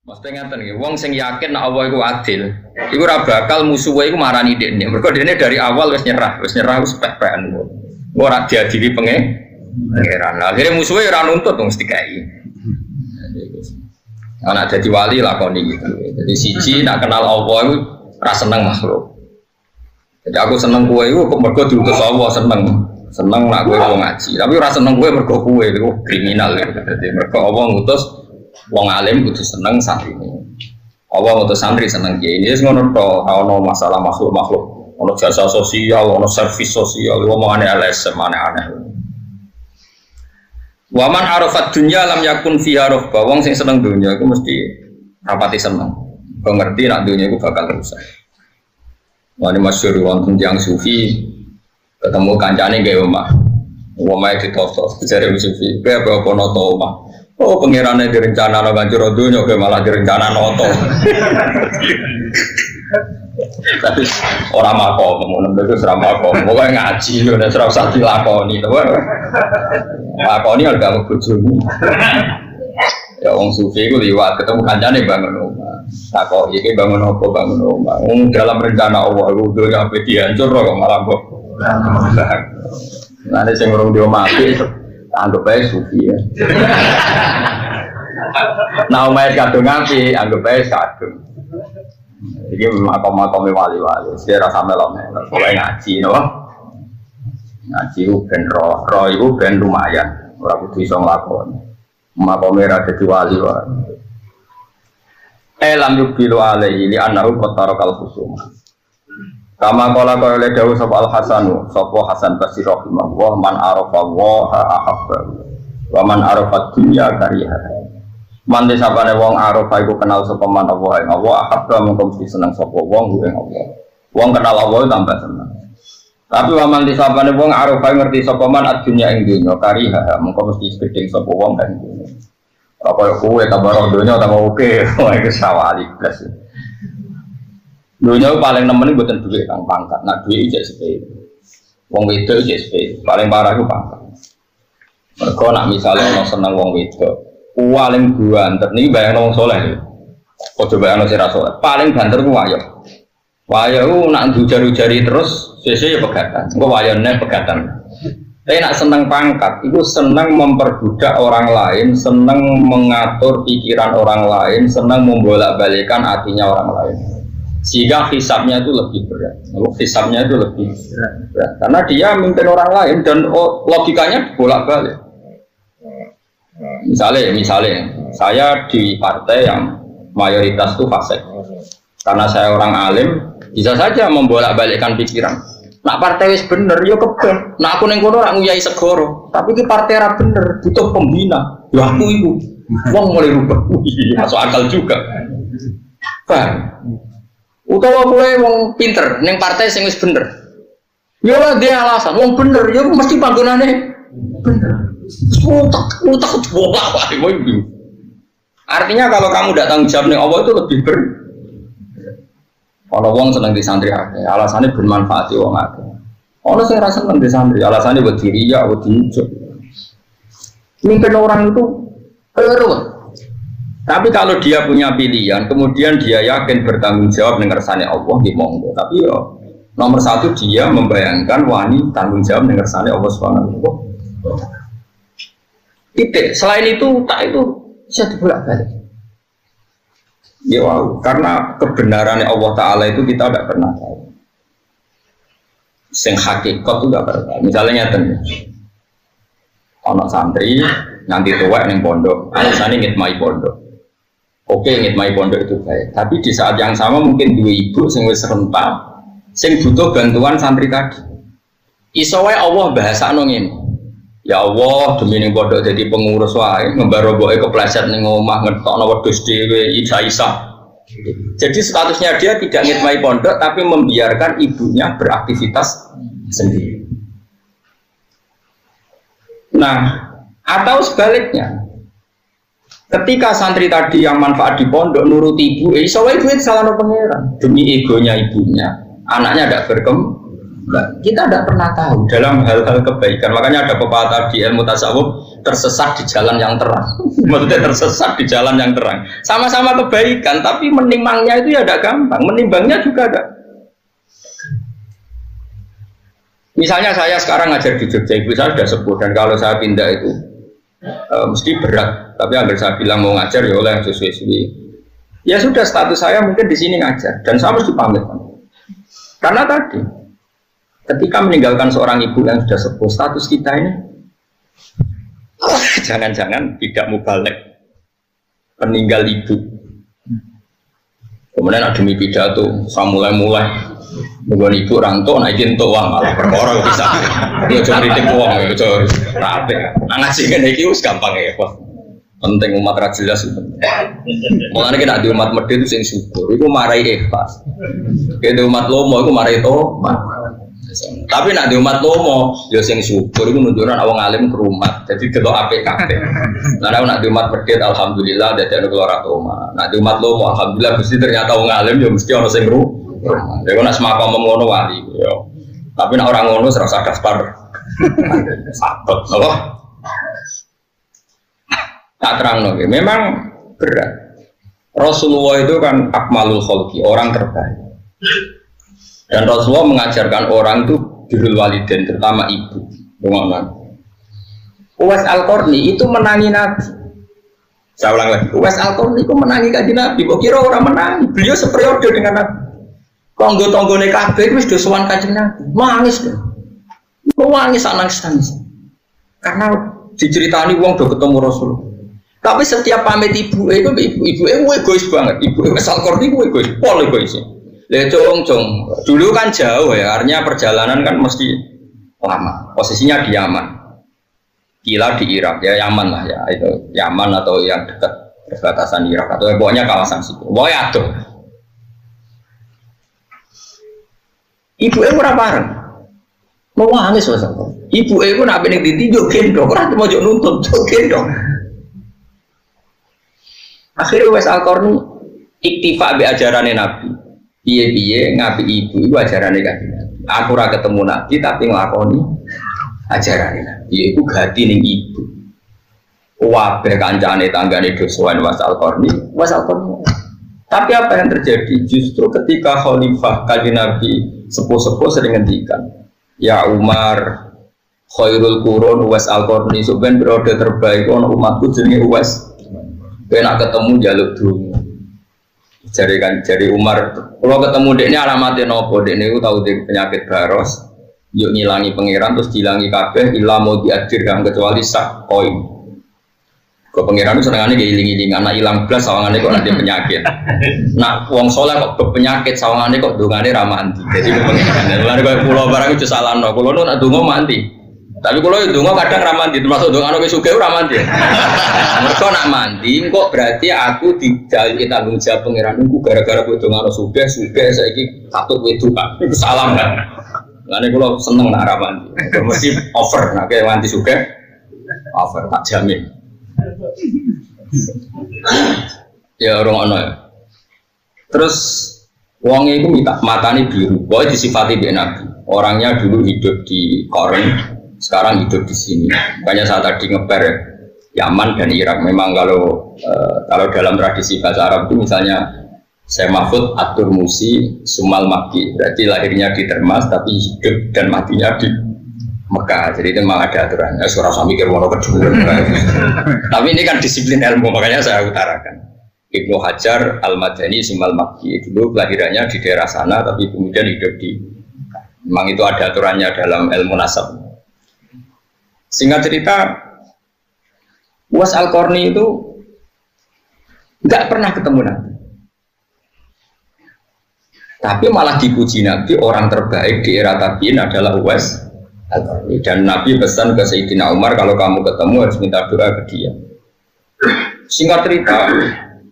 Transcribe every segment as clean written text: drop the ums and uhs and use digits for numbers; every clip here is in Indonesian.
Mesti ngeten nggih, wong sing yakin nek Allah iku adil, iku ora bakal musuhe iku marani dekne. Mergo dekne dari awal wis nyerah wis pek-pekan. Ora diadili pangeran. Akhire musuhe ora nuntut mesti dikai. Anak dadi wali lakoni gitu. Jadi siji nak kenal Allah iku ora seneng makhluk. Jadi aku seneng kowe iku mergo diutus Allah seneng. Seneng nak kowe wong ngaji, tapi ora seneng kowe mergo kowe iku kriminal. Jadi mergo Allah ngutus wong alim kudu seneng santrine. Allah ngutus santri seneng kiai. Ini wis ngono to, ono masalah makhluk, ono jasa sosial, ono servis sosial, omongane LSM aneh-aneh. Waman arafat dunya lam yakun fiha rohba. Wong sing seneng dunya iku mesti rapati seneng. Kok ngerti nak dunya iku bakal rusak. Wani masyhur wonten tiyang sufi ketemu kancane gawe omah. Omah ditotos, jare sufi, "Kowe apa noto omah?" Oh, pengirannya direncana no ganjur dunya, kayak malah direncana noto. Tapi orang makom, menurut itu serang makom. Pokoknya ngaji, udah serang sakti lakoni. Lakoni harga berbujumu. Ya, orang sufi itu liwat ketemu kancane bangun rumah. Takut, ini bangun apa bangun rumah. Dalam rencana Allah, dunya sampai dihancur kok malah kok. Nanti saya ngurung dia mati. Anggap baik sufi ya. Nah, umat kadung ngapi, anggap baik kadung. Jadi makom-makom wali-wali, saya rasa melomel. Mulai ngaji, no? Ngaji itu ben roh itu ben lumayan. Orang kudu iso nglakoni. Makomnya ada di wali-wali. Lam yubilu alaihi li annahu qataraqal khusuma. Kama qala qala dawu sapa Al Hasanu, sapa Hasan Basri rahimahullah, man arafa wa ahabba wa man arafa dunya kariha. Man desapane wong arafa iku kenal sapa man Allah ing Allah, ahabba mung mesti seneng sapa wong ing Allah. Wong kenal Allah tambah seneng. Tapi wa man desapane wong arafa ngerti sapa man dunya ing dunya kariha, mung mesti gedeng sapa wong ing dunya. Apa kowe kabar dunya ta oke, wae kesawali blas. Dunia paling nemen buatan duit kang pangkat, nak duit ijek sepeda, wong wedok ijek sepeda, paling parah itu pangkat. Mereka nak misalnya orang seneng wong wedok, paling banter, ini bayang wong soleh, kau coba bayang si rasul, paling banter itu wayo nak jari terus, sesuai pegatan, kau wayonnya pegatan. Tapi nak seneng pangkat, itu seneng memperbudak orang lain, seneng mengatur pikiran orang lain, seneng membolak-balikan hatinya orang lain. Sehingga hisabnya itu lebih berat. Hisabnya itu lebih berat. Karena dia memimpin orang lain dan logikanya bolak-balik. Misalnya, saya di partai yang mayoritas itu fasik. Karena saya orang alim, bisa saja membolak-balikkan pikiran. Nak partai wis bener, yo keben. Nak aku ning kono ora nguyai segoro. Tapi ki partai ra bener, butuh pembina. Ya aku iku. Wong mulai rubah. Masuk akal juga. Paham? Utawa kowe wong pinter ning partai sing wis bener. Ya lah dia alasan wong bener ya mesti panggonane bener. Utak bolak wae kowe. Artinya kalau kamu tidak tanggung jawab ning Allah itu lebih ber. Kalau wong seneng di santri akeh, alasannya bermanfaat wong akeh. Ono sing ra seneng di santri, alasannya buat diri ya, buat diujuk. Mimpin orang itu keliru. Tapi kalau dia punya pilihan, kemudian dia yakin bertanggung jawab dengan kersane Allah, di monggo. Tapi ya, nomor satu dia membayangkan wani tanggung jawab dengan kersane Allah Subhanahu wa Ta'ala. Titik. Selain itu, tak itu bisa dibolak-balik. Ya wow, karena kebenaran Allah Ta'ala itu kita tidak pernah tahu. Sing hakikat itu tidak pernah tahu. Misalnya anak santri nanti tuwek ning pondok, alasannya ngitmai pondok. Oke, ngitmai pondok itu baik. Tapi di saat yang sama mungkin dua ibu sing wis rentak, sing butuh bantuan santri tadi. Iso wae Allah bahasane ngene. Ya Allah, demi ning pondok jadi pengurus wae, ngembaroboke kepleset ning omah ngetokno wedhus dhewe ijazah. Jadi statusnya dia tidak ngitmai pondok tapi membiarkan ibunya beraktivitas sendiri. Nah, atau sebaliknya. Ketika santri tadi yang manfaat di pondok nurut ibu, iso wae duit salah pangeran demi egonya ibunya, anaknya tidak berkembang. Kita tidak pernah tahu dalam hal-hal kebaikan. Makanya ada pepatah di ilmu tasawuf, tersesat di jalan yang terang. Maksudnya tersesat di jalan yang terang. Sama-sama kebaikan, tapi menimangnya itu ya tidak gampang. Menimbangnya juga ada. Misalnya saya sekarang ngajar di Jogja, ibu saya sudah sepuh, dan kalau saya pindah itu mesti berat. Tapi agar saya bilang mau ngajar ya oleh yang sesuai-sesuai. Ya sudah, status saya mungkin di sini ngajar, dan saya mesti pamit. Karena tadi, ketika meninggalkan seorang ibu yang sudah sepuh, status kita ini jangan-jangan tidak mubalik, peninggal ibu. Kemudian ada demi pidato, saya mulai mungkin ibu orang tua naikin tuh uang malah perkara bisa. Ya cuma kritik uang, ya cuma rapi. Ngaji kan iki wis gampang ya, Pak. Penting umat ra jelas itu. Mulane kita di umat medhit sing syukur, iku marai ikhlas. Kita umat lomo iku marai tobat. Tapi nak di umat lomo, ya sing syukur iku nunjukkan wong alim kerumat. Jadi delok apik kabeh. Lah nak di umat medhit alhamdulillah dadi ana keluar toma. Nak di umat lomo alhamdulillah mesti ternyata wong alim ya mesti ana sing ya kok nak semakam ngono wali ya. Tapi nak orang ngono serasa daftar. Sabot apa? Tak terang lagi. Memang berat. Rasulullah itu kan akmalul khalqi, orang terbaik. Dan Rasulullah mengajarkan orang itu birrul walidain, terutama ibu. Bagaimana? Uwais Al-Qarni itu menangi Nabi. Saya ulang lagi. Uwais Al-Qarni itu menangi kanjeng Nabi. Kok kira orang menangi? Beliau seperiode dengan Nabi. Tonggo-tonggone kabeh wis do sowan kanjeng Nabi. Nangis lho. Nangis nangis. Karena diceritani wong do ketemu Rasul. Tapi setiap pamit ibu itu egois banget. Ibu Al-Qarni ku egois, pol egois. Lah cong. Dulu kan jauh ya, artinya perjalanan kan mesti lama. Posisinya di Yaman. Kila di Irak ya, Yaman lah ya. Itu Yaman atau yang dekat perbatasan Irak atau pokoknya kawasan situ. Pokoknya aduh. Ibu ora bareng. Mau nangis wae. Ibu ku nak pengen ditinjuk gendong, ora mau nuntut gendong. Akhirnya Uwais Al-Qarni iktifa be ajarane Nabi. Piye-piye ngapi ibu itu ajarane kanjeng Nabi. Aku ora ketemu Nabi tapi nglakoni ajarane Nabi. Iku gati ning ibu. Kabeh kancane tanggane dosoan Uwais Al-Qarni. Tapi apa yang terjadi? Justru ketika khalifah kanjeng Nabi sepuh-sepuh sering ngendikan, ya Umar khairul qurun Uwais Al-Qarni, sampeyan periode terbaik ono umatku jenenge Uwais. Enak ketemu jaluk dulu. Jari Umar, kalau ketemu dekne alamatnya nopo, dekne itu tahu dek penyakit baros, yuk ngilangi pangeran terus dilangi kabeh, ilah mau diadirkan kecuali sak koin. Kau pangeran itu senengannya giling-giling, anak hilang belas sawangannya kok nanti penyakit. Nak wong soleh kok berpenyakit sawangannya kok dungannya ramanti. Jadi pangeran, lalu kalau pulau barang itu salah no, pulau nu nak dungo manti. Tapi kalau itu dungo kadang ramanti, termasuk dungo anu kesuge ramanti. Mereka nak mandi, kok berarti aku dijali tanggung jawab pangeran itu gara-gara aku dungo anu suge saya ini satu itu kan, itu salam kan. Lalu kalau seneng nak ramanti, mesti over, nak kayak mandi suge, over tak jamin. Ya orang ono. Terus wongnya itu matanya biru, boy disifati bi Nabi. Orangnya dulu hidup di Korea. Sekarang hidup di sini. Makanya saat tadi ngeper Yaman dan Irak. Memang kalau dalam tradisi bahasa Arab itu misalnya saya Mahfud Atur Musi Sumal Makki. Berarti lahirnya di Termas tapi hidup dan matinya di Mekah. Jadi itu memang ada aturan. Surah Sami Kirwono kedua. Tapi ini kan disiplin ilmu, makanya saya utarakan. Ibnu Hajar Al-Madani Sumal Makki. Dulu kelahirannya di daerah sana tapi kemudian hidup di. Memang itu ada aturannya dalam ilmu nasab. Singkat cerita, Uwais Al-Qarni itu nggak pernah ketemu Nabi, tapi malah dipuji Nabi orang terbaik di era tabiin adalah Uwais Al-Qarni. Dan Nabi pesan ke Sayyidina Umar kalau kamu ketemu harus minta doa ke dia. Singkat cerita,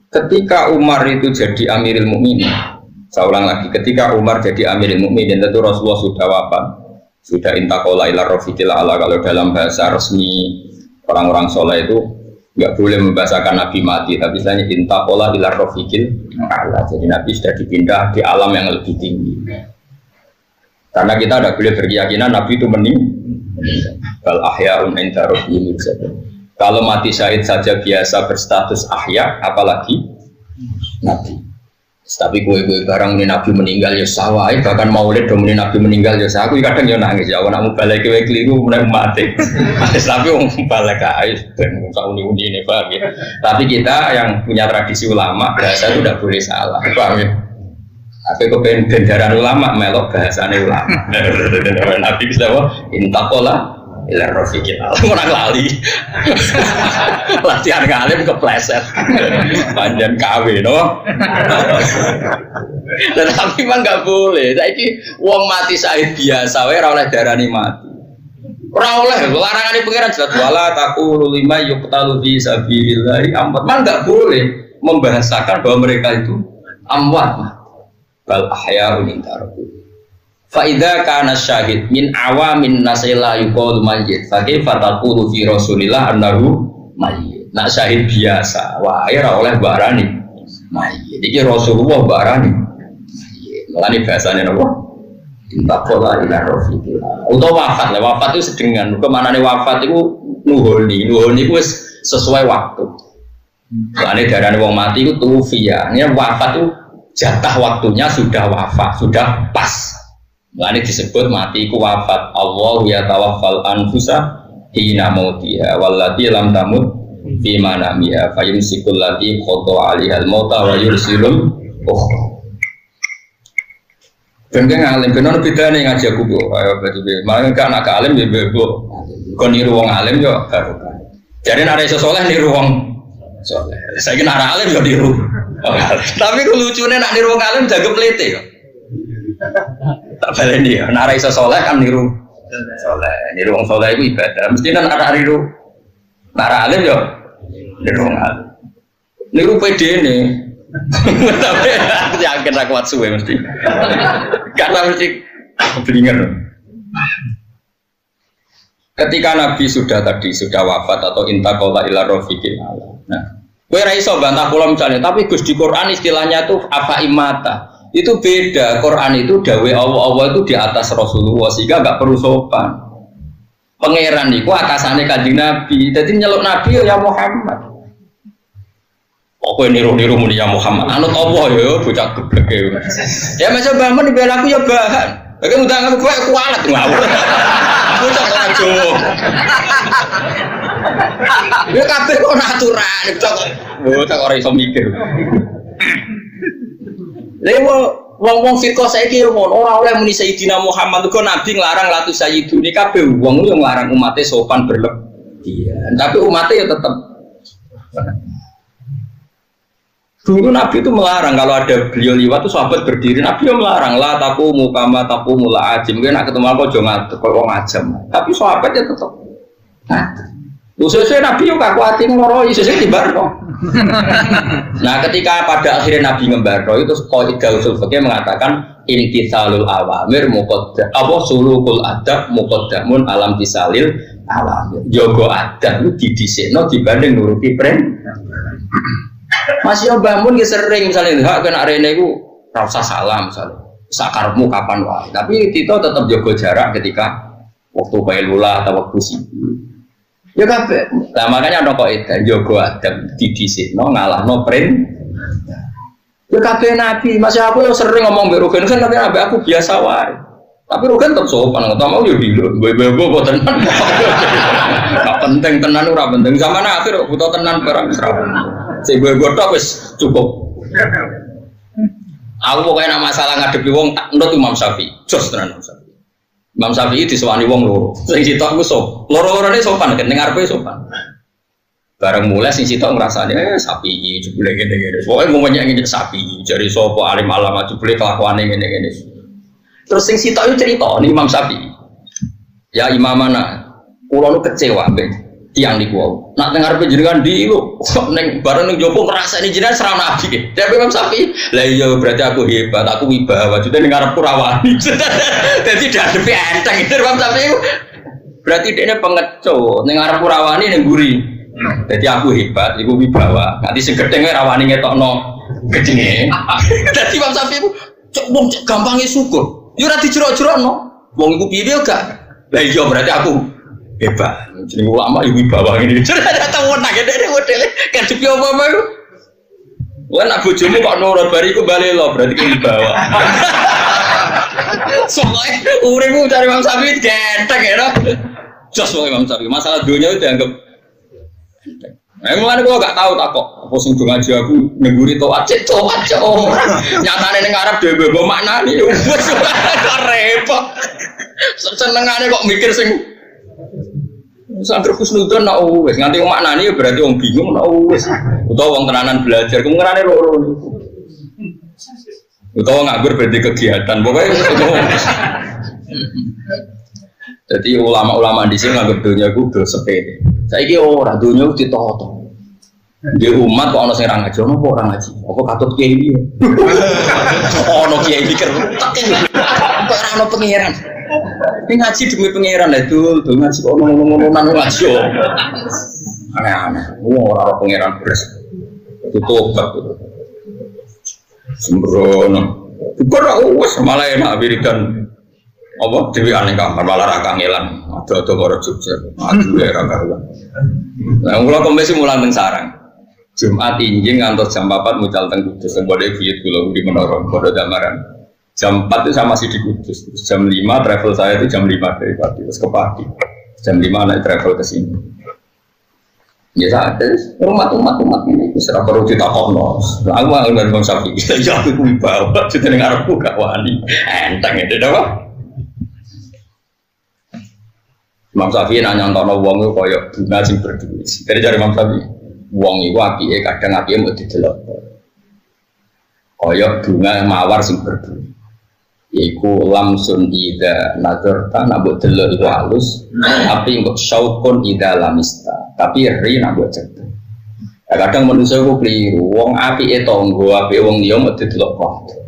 ketika Umar itu jadi Amirul Mukminin, saya ulang lagi, ketika Umar jadi Amirul Mukminin tentu Rasulullah sudah wafat. Sudah intakola ila rofiqil ala, kalau dalam bahasa resmi orang-orang soleh itu nggak boleh membahasakan Nabi mati, tapi istilahnya intakola ila rofiqil ala. Jadi Nabi sudah dipindah di alam yang lebih tinggi. Karena kita tidak boleh berkeyakinan Nabi itu meninggal. Bal ahya'un inda rabbihim yurzaqun. Kalau mati syahid saja biasa berstatus ahya, apalagi nabi. Tapi gue barang ini nabi meninggal ya sawah, bahkan maulid dong ini nabi meninggal ya sawah. Aku kadang ya nangis ya, aku nak balik gue keliru mulai mati. Tapi orang balik ais dan uni ini paham ya. Tapi kita yang punya tradisi ulama bahasa itu tidak boleh salah, paham ya. Tapi kepengen gendaran ulama melok bahasane ulama. Nabi kita intakola ilar rofiqil orang lali latihan ngalim kepleset panjang KW no. Dan tapi memang nggak boleh. Saiki wong mati syahid biasa wae ora oleh darani mati. Ora oleh larangane pengiran jelas wala taqulu lima yuqtalu fi sabilillah amwat. Man nggak boleh membahasakan bahwa mereka itu amwat. Bal ahya'un inda rabbih. Faida kana syahid min awamin nasila yuqalu mayyit fa kaifa taqulu fi rasulillah annahu mayyit. Nak syahid biasa wae ora oleh barani mayyit. Iki Rasulullah barani mayyit. Mulane bahasane napa? Intakola ila rafiqil. Utawa wafat itu sedengan. Kemanane wafat itu nuhoni itu sesuai waktu. Mulane darane wong mati itu tufiya. Ini wafat itu jatah waktunya sudah wafat, sudah pas. Ini disebut mati ku wafat. Allahu yatawaffal anfusa hina mautiha wallati lam tamut fi manamiha fayumsikul lati qada 'alaiha al-mauta wa yursilul ukhra. Ben alim bener bedane ngaji aku kok ayo betul. Malah kan anak alim ya bebo. Kon niru wong alim yo barokah. Jare nek iso saleh niru wong saleh. Saiki nek alim yo niru. Tapi lucunya nak niru wong alim jaga plete kok. Tak baleni ya, nek iso saleh kan niru saleh. Niru wong saleh iku ibadah. Mesti nek ana niru nek alim yo niru wong alim. Niru pedene. Tapi aku yakin aku kuat suwe mesti. Karena mesti keblinger. Ketika Nabi sudah wafat atau intaqala ila rafiqil a'la. Nah, kowe ra iso bantah kula misalnya, tapi Gus di Quran istilahnya tuh apa imata. Itu beda. Quran itu dawe Allah itu di atas Rasulullah sehingga enggak perlu sopan. Pangeran niku atasane Kanjeng Nabi. Dadi nyeluk Nabi ya Muhammad. Kowe niru-niru muni ya Muhammad. Anut Allah ya bocah geblek e. Ya masa bangun dibela aku ya bahan. Bagi utang aku kowe kualat ngawur. Bocah kok Jawa. Ya kabeh kok natural, bocah ora iso mikir. Lha wong firqah saiki ngono ora oleh muni Sayyidina Muhammad kok Nabi nglarang latu sayyidune kabeh wong yo nglarang umate sopan berlebihan. Tapi umate ya tetep. Dulu Nabi itu melarang kalau ada beliau liwat itu sahabat berdiri. Nabi yang melarang la taqumu kama taqumul ajim. Kowe nak ketemu aku aja ngadeg kok wong ajam. Tapi sahabatnya tetep. Nah, sesuai Nabi yo gak kuati ngloroi sesuai dibarno. Nah, ketika pada akhirnya Nabi ngembarno itu qaidah usul fikih mengatakan intisalul awamir muqaddam apa sulukul adab muqaddamun alam tisalil awamir. Jogo adab didhisikno dibanding nuruti perintah. Masih bangun ya sering misalnya hak kena rene itu rasa salam misalnya sakarmu kapan wae tapi kita tetap jaga jarak ketika waktu bailula atau waktu sibuk ya kabeh. Nah makanya ana kok edan jaga adab didhisikno ngalahno print ya kabeh Nabi. Masih aku sering ngomong mbek Rugen kan tapi aku biasa wae tapi Rugen tetep sopan ngono mau yo dilo bebo tenan gak penting tenan ora penting zaman akhir butuh tenan barang serap. Si gue tok wis cukup. Aku pokoknya nak masalah ngadepi wong tak nurut Imam Syafi'i. Jos tenan Imam Syafi'i. Imam Syafi'i disewani wong loro. Sing sitok ku sop. Loro-lorone sopan nek ning ngarepe sopan. Bareng mulai sing sitok ngrasane Syafi'i jebule ngene-ngene. Pokoke momennya ngene Syafi'i jari sapa alim alama jebule kelakuane ngene-ngene. Terus sing sitok itu cerita ning Imam Syafi'i. Ya imamana, kula nu kecewa mbek tiang niku wae. Nak dengar panjenengan di lho, ning bareng ning jopo ngrasani jenengan serana nabi. Tapi Imam Syafi'i, lah iya berarti aku hebat, aku wibawa. Jute ning ngarepku rawani. Dadi dadepe enteng itu Imam Syafi'i. Berarti dekne pengecut, ning ngarepku rawani ning guri. Dadi aku hebat, iku wibawa. Nanti sing gedenge rawani ngetokno gedenge. Dadi Imam Syafi'i wong gampange syukur. Yo ora dijero-jerokno. Wong iku piye gak? Lah iya berarti aku hebat. Jeneng ulama ibu bawah ini. Ada tahu nang ngene modele kan jepi apa-apa iku. Wah nak bojomu kok nurut bariku bali lo berarti ki bawah. Soalnya uripmu cari Imam Syafi'i gentek ya. Jos wae Imam Syafi'i. Masalah dunia itu dianggap enteng. Mulane kok gak tahu tak kok apa sing do ngaji aku nengguri to acet. Nyatane ning arep dhewe mbok maknani wis kok repot. Senengane kok mikir sing sangger kusnudon nak wis nganti maknani berarti wong bingung nak wis. Utawa wong tenanan belajar kemungkinane loro niku. Utawa nganggur berarti kegiatan pokoknya. Jadi ulama-ulama di sini nganggep dunia Google sepede. Saiki ora dunia ditoto. Di umat kok ana sing ra ngaji, ono kok ora ngaji. Apa katut kiai iki? Ono kiai mikir, tak kok ora ono pengiran. Ini ngaji demi pengiran lha dul ngaji kok ngono-ngono nang ngaji. Aneh-aneh. Ora ono pengiran beres. Tutup. Sembrono. Bukan wis malah enak wiridan. Apa dewi aneh kamar malah ra kangelan. Ada karo Jogja. Aduh ra kangelan. Lah kula komisi mulang teng Sarang. Jumat injing ngantos jam 4 mucal teng Kudus. Mbode buyut kula di Menara Bodo Damaran. Jam 4 itu saya masih di Kudus. Terus jam 5 travel saya itu jam 5 dari Pati terus ke Pati. Jam 5 naik travel ke sini. Ya saat itu umat ini serah perlu ditakokno. Aku mau ngomong Imam Syafi'i. Ya aku bawa jeneng arepku gak wani. Enteng itu dah. Imam Syafi'i nanya ntono wong iku koyo bunga sing berduri. Dari jare Imam Syafi'i, wong iku apike kadang apike mau didelok. Koyo bunga mawar sing berduri. Yaiku lamsun ida nazarta nabuk delok iku halus, tapi engko syaukun ida lamista. Tapi ri nabuk cedhek. Kadang manusia iku keliru, wong apike tangga, apike wong liya mau didelok kok.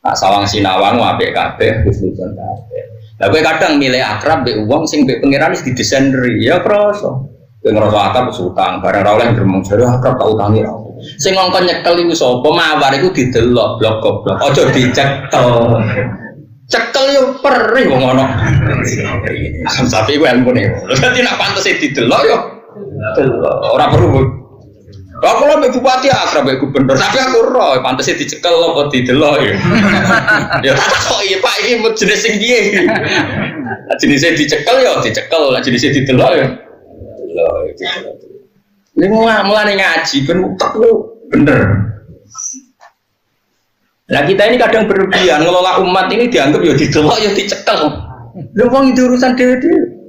Nak sawang sinawang apik kabeh wis nunton kabeh. Lah kowe kadang milih akrab mbek wong sing mbek pangeran wis didesain ri, ya krasa. Kowe ngrasa akrab utang, bareng ra oleh gremeng jare akrab tak utangi ra. Sing ngongkon nyekel iku sapa? Mawar iku didelok blok goblok. Aja dicekel. Cekel yo perih wong ngono. Tapi kowe ilmune. Dadi nek pantese didelok yo delok. Ora perlu. Aku lho mbek bupati akrab mbek gubernur, tapi aku ora pantese dicekel apa didelok ya. Ya kok iya Pak iki jenis sing piye? Jenisnya dicekel ya dicekel, jenisnya didelok ya. Delok. Ini mulane ngaji ben utek lu bener. Nah kita ini kadang berlebihan ngelola umat ini dianggap ya didelok ya dicekel. Lha wong itu urusan dhewe-dhewe.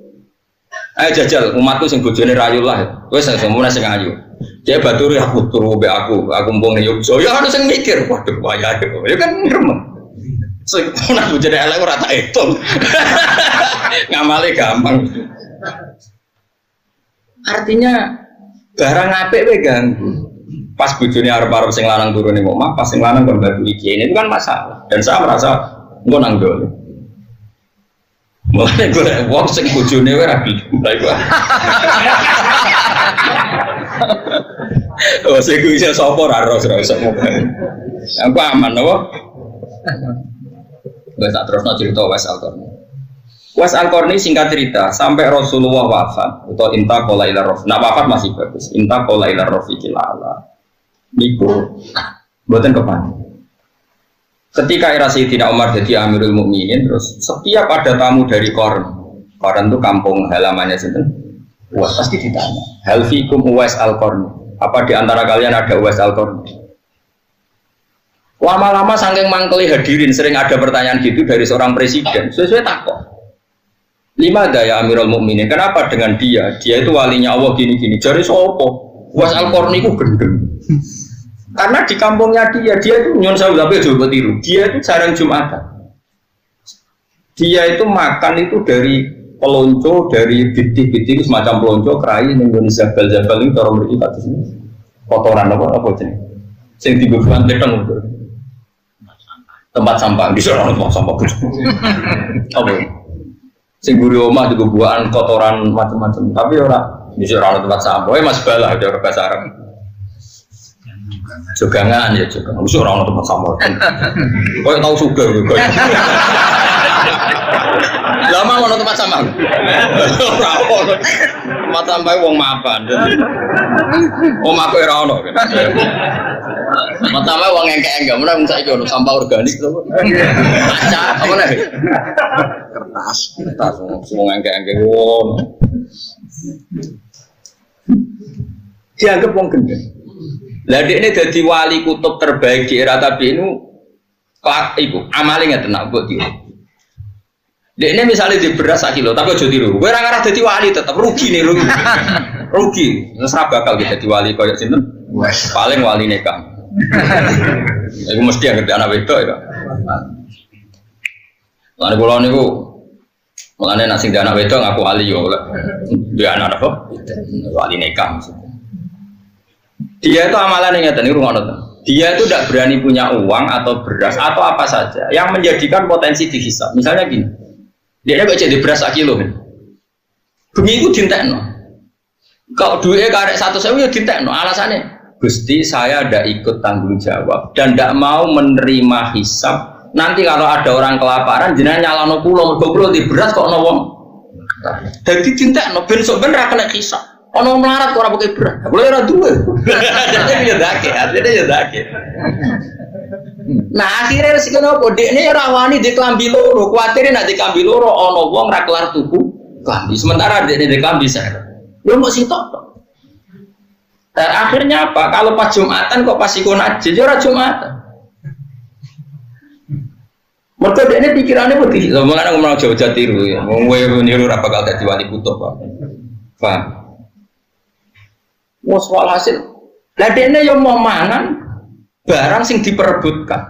Ayo jajal umatku sing bojone rayu lah. Wis semono sing ayu. Dia baturi aku turu be aku mpung ning Yogyakarta. Ya harus sing mikir, waduh wayahe. Ya kan gremeng. Sing ana bojone elek ora tak hitung. Ngamale gampang. Artinya barang apik we ganggu. Pas bojone arep-arep sing lanang turu ning omah, pas sing lanang kon batu iki. Ini kan masalah. Dan saya merasa engko nang ndol. Mulane golek wong sing bojone wae ra gelem ta iku. Oh, sing iso sapa ra ora iso moga. Aku aman apa? Wes tak terusno cerita Wes Al-Qarni. Wes Al-Qarni singkat cerita sampai Rasulullah wafat atau intaqala ila rafiq. Nah wafat masih bagus. Intaqala ila rafiqil a'la. Niku mboten kepan. Ketika era Sayyidina Umar jadi Amirul Mukminin, terus setiap ada tamu dari Qarn itu kampung halamannya sinten? Wah, pasti ditanya. Hal fikum Uwais Al-Qarni? Apa di antara kalian ada Uwais Al-Qarni? Lama-lama saking mangkeli hadirin sering ada pertanyaan gitu dari seorang presiden. Sesuai takut. Lima daya Amirul Mukminin. Kenapa dengan dia? Dia itu walinya Allah gini-gini. Jari sopo? Uwais Al-Qarni itu gendeng. Karena di kampungnya dia itu nyon sewu tapi juga tiru. Dia itu jarang Jumatan. Dia itu makan itu dari pelonco, dari biti-biti itu semacam pelonco, kerai, Indonesia, zabal ini cara berikat di sini. Kotoran apa jenis? Sing dibubuhan teteng itu. Tempat sampah di sana tempat sampah. Apa? Sing guri omah juga buahan kotoran macam-macam. Tapi orang di sana tempat sampah. Mas bala ada orang bahasa Arab. Jogangan ya juga, mesti orang tempat sampah. Kau tahu sugar, Lama ngono tempat sampah. Ora ono. Tempat sampah wong mapan. Omahku ora ono. Tempat sampah wong engke-engke, mun saiki ono sampah organik to. Kaca apa nih? Kertas wong engke-engke ngono. Dianggap wong gendeng. Lah ini jadi wali kutub terbaik di era tabi'in itu amalnya tenang buat dia. Ini misalnya di beras 1 kilo, tapi aja tiru. Gue orang-orang jadi wali tetap rugi nih rugi. Rugi. Serap bakal kita jadi wali kayak sini. Paling wali nekam. Aku mesti yang gede anak itu ya. Lalu kalau niku mulane nasi anak itu ngaku wali yo. Dia anak apa? Wali nekam. Dia itu amalan yang nyata nih rumah nonton. Dia itu tidak berani punya uang atau beras atau apa saja yang menjadikan potensi dihisab. Misalnya gini, dia kok jadi beras 1 kilo. Begitu dintekno. Kalau duitnya karek 100.000 ya dintekno. Alasannya, Gusti saya tidak ikut tanggung jawab dan tidak mau menerima hisab. Nanti kalau ada orang kelaparan, jenengan nyalano pulau, mergo di beras kok ono wong. Jadi dintekno ben sok ben ra kena hisab. Ono melarat kok ora pakai beras. Boleh ora duwe. Jadi ya dake, artinya ya dake. Nah, akhirnya resiko nopo? Dekne ora wani di klambi loro, kuwatir nek di klambi loro ono wong ra kelar tuku klambi. Sementara dekne di klambi saya. Ya mau sitok tok. Dan akhirnya apa? Kalau pas Jumatan kok pas iku najis ya ora Jumatan. Mergo dekne pikirannya begitu. Mulane ngomong Jawa tiru ya. Wong kowe niru ra bakal dadi wali kutub, Pak. Paham? Soal hasil, lah dene yang mau mangan barang sing diperebutkan,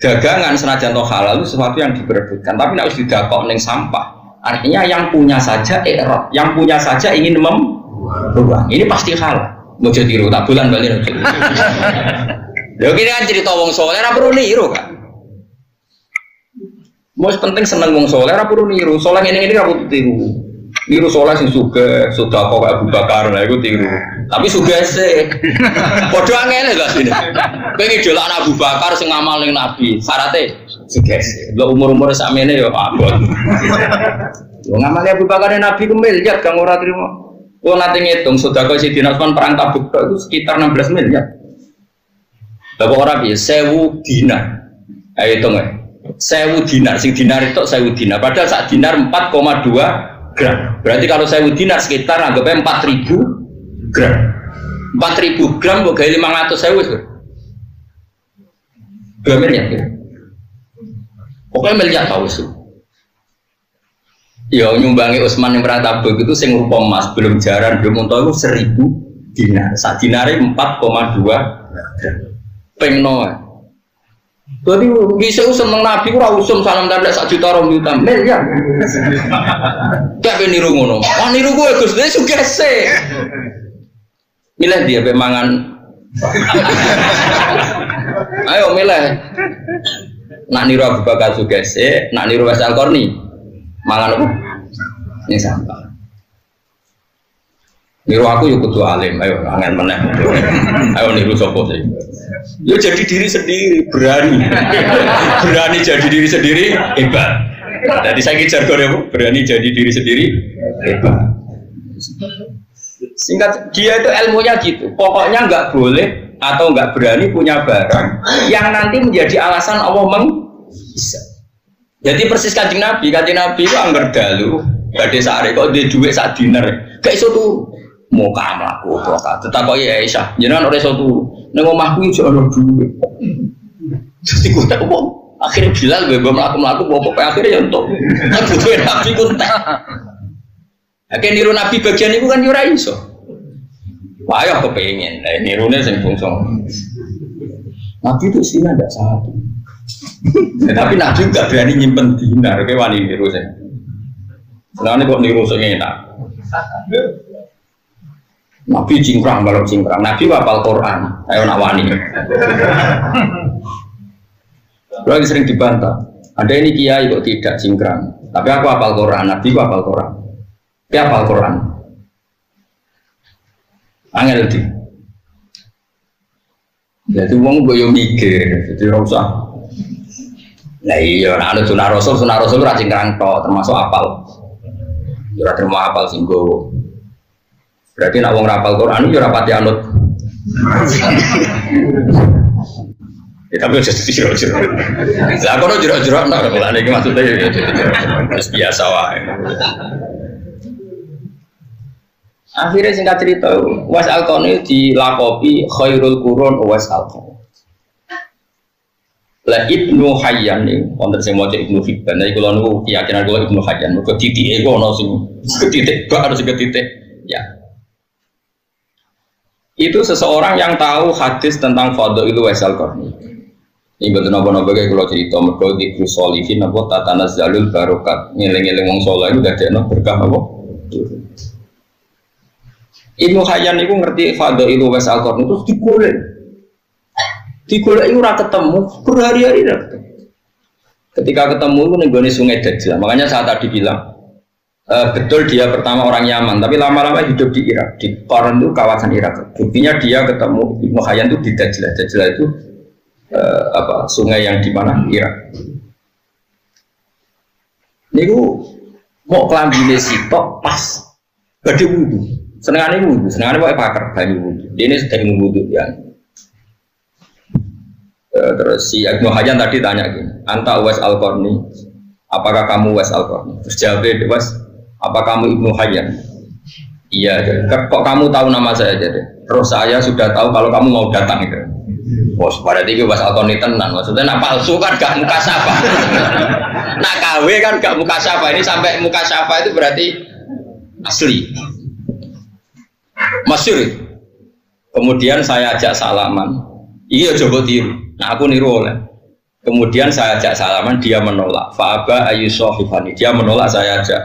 dagangan senajan toh halal itu sesuatu yang diperebutkan, tapi harus didakok neng sampah. Artinya yang punya saja erot, yang punya saja ingin membuang. Ini pasti halal. Mau jadi tiru, tak bulan balik nanti. Lalu ini kan cerita wong soleh, apa perlu niru kan? Mau penting seneng wong soleh, apa perlu niru? Soleh ini apa tiru? Niru soleh sing suge, sudah kok Abu Bakar lah itu tiru. Tapi suge sih, podo angel gak sini. Pengen jalan Abu Bakar sing ngamal ning Nabi, syaratnya suge sih. Lo umur sakmene ya abot. Lo ngamalnya Abu Bakar ning Nabi ku miliar kang ora trimo. Lo nanti ngitung sudah kok Sidina Utsman perang Tabuk itu sekitar 16 miliar. Bapak orang biasa 1000 dinar. Ayo hitung ya. 1000 dinar, sing dinar itu 1000 dinar. Padahal sak dinar 4,2 gram. Berarti kalau 1000 dinar sekitar anggapnya 4.000 gram. 4.000 gram kok gawe 500.000 wis. Berapa miliar ya? Pokoknya miliar tau sih. Ya nyumbangi Utsman yang perang Tabuk itu sing rupa emas, belum jaran, belum unta itu 1000 dinar. Sak dinare 4,2 gram. Pengno. Jadi bisa seneng Nabi ora usum salam tablet 1 juta 2 juta miliar. Gak ben niru ngono. Wah niru kowe Gus, dia sugese. Milih dia pemangan. Ayo milih. Nak niru Abu Bakar sugese, nak niru Wes Al-Qarni. Mangan apa? Ini sampah. Niru aku yuk kudu alim, ayo angin meneh. Ayo niru sapa sih? Yo jadi diri sendiri, berani. Berani jadi diri sendiri, hebat. Jadi saya kejar koreo, berani jadi diri sendiri, hebat. Singkat, dia itu ilmunya gitu. Pokoknya nggak boleh atau nggak berani punya barang yang nanti menjadi alasan Allah bisa. Jadi persis Kanjeng Nabi itu angger dalu, badhe sare kok dia duit sak dinar. Gak iso tuh. Mau kamlaku prokat, tetapi ya Aisyah, jangan orang satu neng omahku itu ada duit. Jadi gue tak uang, akhirnya Bilal gue melaku bawa akhirnya ya untuk butuhin Nabi kuntek. Akhirnya niru Nabi bagian itu kan yura iso. Wah ya kepengen, nirunya sing fungsong. Nabi itu sini ada satu, tapi Nabi juga berani nyimpen dinar, kayak wani niru sih. Sekarang kok niru sih enak. Nabi cingkrang kalau cingkrang, Nabi hafal Quran, ayo nak wani. Lagi sering dibantah, ada ini kiai kok tidak cingkrang, tapi aku hafal Quran, Nabi hafal Quran, dia hafal Quran. Angel di, jadi uang boyo mikir, jadi rasa. Nah iya, nah sunah Rasul rajin kerangto termasuk apal. Ora terima apal sing gowo. Berarti nak wong rapal Quran yo ora pati anut. Ya tapi wis jero-jero. Lah kono jero-jero nek ora iki maksude ya biasa wae. Akhirnya singkat cerita, Uwais Al-Qarni dilakopi khairul qurun Uwais Al-Qarni. Lah Ibnu Hayyan nih, wonten sing maca Ibnu Hibban, nek kula niku keyakinan kula Ibnu Hayyan, mergo titike ono sing ketitik, gak harus ketitik. Ya. Itu seseorang yang tahu hadis tentang fadhail Uwais Al-Qarni. Ini betul napa-napa kayak kula cerita, mergo dzikru sholihin apa tatanazzalul barokat, ngeling-eling wong saleh iku dadekno berkah apa? Ibnu Hayyan itu ngerti fadhail Uwais Al-Qarni itu digolek itu ora ketemu berhari-hari ora ketemu. Ketika ketemu itu nenggone Sungai Dajjal. Makanya saya tadi bilang betul dia pertama orang Yaman, tapi lama-lama hidup di Irak, di Qaran itu kawasan Irak. Buktinya dia ketemu Ibnu Hayyan itu di Dajjal. Dajjal itu sungai yang di mana? Irak. Niku mau klambine sitok pas badhe wudu. Senengane wae pakar banyu wudu. Dene sedang wudu ya. Terus si Ibnu Hayyan tadi tanya gini, "Anta Uwais Al-Qarni? Apakah kamu Uwais Al-Qarni?" Terus jawabnya, "Uwais, apa kamu Ibnu Hayyan?" "Iya." "Kok kamu tahu nama saya?" Jadi, "Terus saya sudah tahu kalau kamu mau datang itu." Oh, berarti Uwais Al-Qarni tenan. Maksudnya nak palsu kan gak muka sapa. Nak KW kan gak muka sapa. Ini sampai muka sapa itu berarti asli. Masyhur. Kemudian saya ajak salaman. Iya coba tiru. Nah aku niru oleh. Kemudian saya ajak salaman, dia menolak. Fa'aba ayyusohifani. Dia menolak, saya ajak.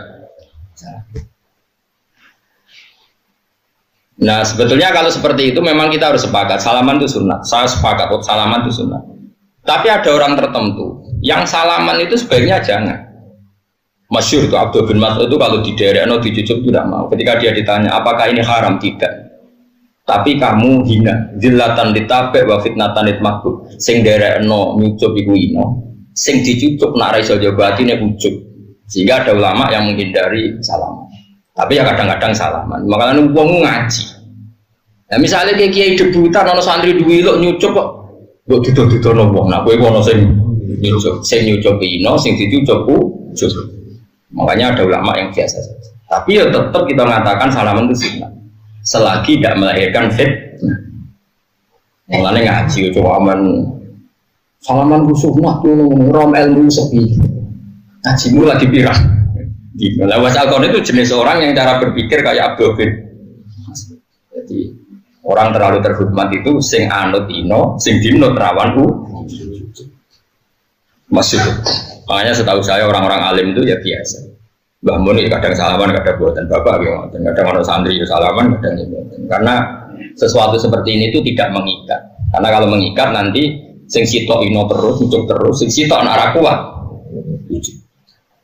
Nah sebetulnya kalau seperti itu memang kita harus sepakat. Salaman itu sunat. Saya sepakat salaman itu sunat. Tapi ada orang tertentu yang salaman itu sebaiknya jangan. Masyhur itu Abdul bin Mas'ud itu kalau di daerah dicucuk tidak mau. Ketika dia ditanya apakah ini haram, tidak. Tapi kamu hina, zillatan ditabe wa fitnatan ditmakbub. Sing daerah nyucup iku ino, sing dicucuk nak ra iso jaga atine ujuk. Sehingga ada ulama yang menghindari salaman. Tapi ya kadang-kadang salaman. Makanya wong ngaji. Nah misalnya kayak kiai debutan ana santri duwe lho nyucup kok mbok didol-didolno wong. Nah kowe ono sing nyucup ino, sing dicucuk ujuk. Makanya ada ulama yang biasa saja. Tapi ya tetap kita mengatakan salaman itu sunnah. Selagi tidak melahirkan fitnah. Makanya ngaji coba aman. Salaman itu sunnah tuh rom ilmu sepi. Ngajimu lagi pirang. Uwais Al-Qarni itu jenis orang yang cara berpikir kayak Abdul bin. Jadi orang terlalu terhormat itu sing anut ino, sing dinut rawan masuk. Makanya setahu saya orang-orang alim itu ya biasa. Mbah Mun kadang salaman, kadang buatan bapak, kadang orang santri ya salaman, kadang buatan. Karena sesuatu seperti ini itu tidak mengikat. Karena kalau mengikat nanti sing sitok ino terus, ujuk terus, sing sitok anak kuat.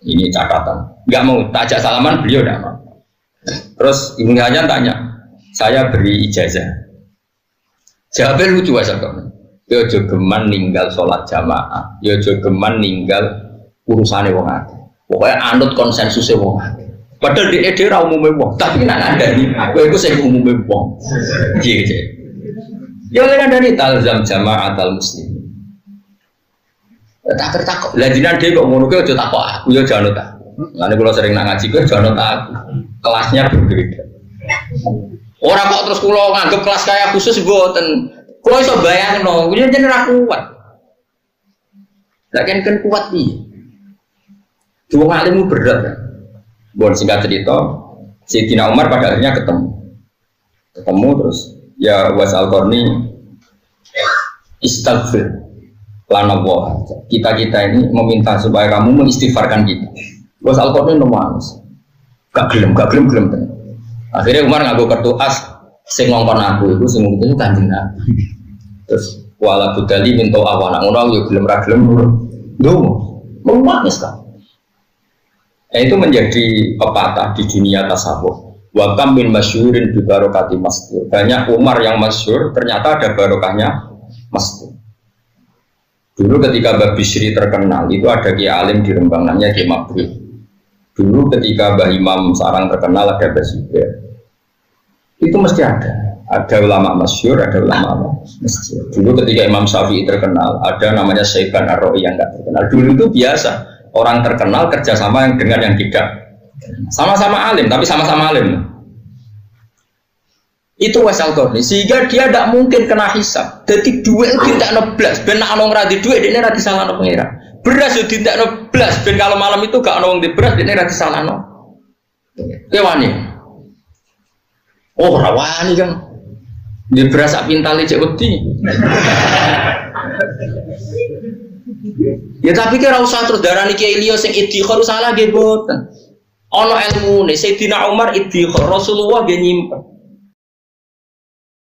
Ini catatan. Enggak mau tajak salaman, beliau tidak mau. Terus Ibnu Hayyan tanya, saya beri ijazah. Jawabnya lucu asal kamu. Yo jogeman ninggal sholat jamaah, yo jogeman ninggal urusannya wong akeh. Pokoknya anut konsensusnya wong akeh. Padahal di ide ra umume wong, tapi nek ngandani kowe iku sing umume wong. Piye iki? Yo lek ngandani talzam jamaatul muslim. Tak tertakok. Lah jinan dhewe kok ngono kuwi aja takok aku, yo janut aku. Lane kula sering nak ngaji kowe janut aku. Kelasnya berbeda. Ora kok terus kula nganggep kelas kaya khusus mboten. Kalau iso bayangno, kuwi jenenge ra kuat. Lah kan kuat piye? Wong alimmu berat kan. Bon singkat cerita, Sayyidina Umar pada akhirnya ketemu terus ya Uwais Al-Qarni istighfar lana Allah. Kita ini meminta supaya kamu mengistighfarkan kita. Uwais Al-Qarni nomanis. Gak gelem tenan. Akhirnya Umar ngaku kartu as sing ngongkon aku itu sing itu Kanjeng Nabi. Terus wala budali minta awana ngono yo gelem ra gelem ndonga menangis kan. Itu menjadi pepatah di dunia tasawuf. Wa kam min masyhurin bi barokati masjid. Banyak Umar yang masyhur ternyata ada barokahnya masjid. Dulu ketika Mbah Bisri terkenal, itu ada Kiai alim di Rembang namanya Kiai Mabrur. Dulu ketika Mbah Imam Sarang terkenal ada Mbah Zubair. Itu mesti ada. Ada ulama masyhur, ada ulama masyhur. Dulu ketika Imam Syafi'i terkenal, ada namanya Syaiban Ar-Ra'i yang tidak terkenal. Dulu itu biasa, orang terkenal kerjasama dengan yang tidak. Sama-sama alim, tapi sama-sama alim. Itu wasal korni, sehingga dia tidak mungkin kena hisab. Jadi duit itu tidak neblas, ben nak nong radi duit ini radi salah nong pengira. Beras itu tidak neblas, ben kalau malam itu gak nong di beras ini radi salah nong. Kewani, oh rawani kan, di beras apintali cek wedi. Ya tapi kira usah terus darani Kiai Ilya sing idhikhar salah nggih boten. Ana ilmune Sayyidina Umar idhikhar, Rasulullah nggih nyimpen.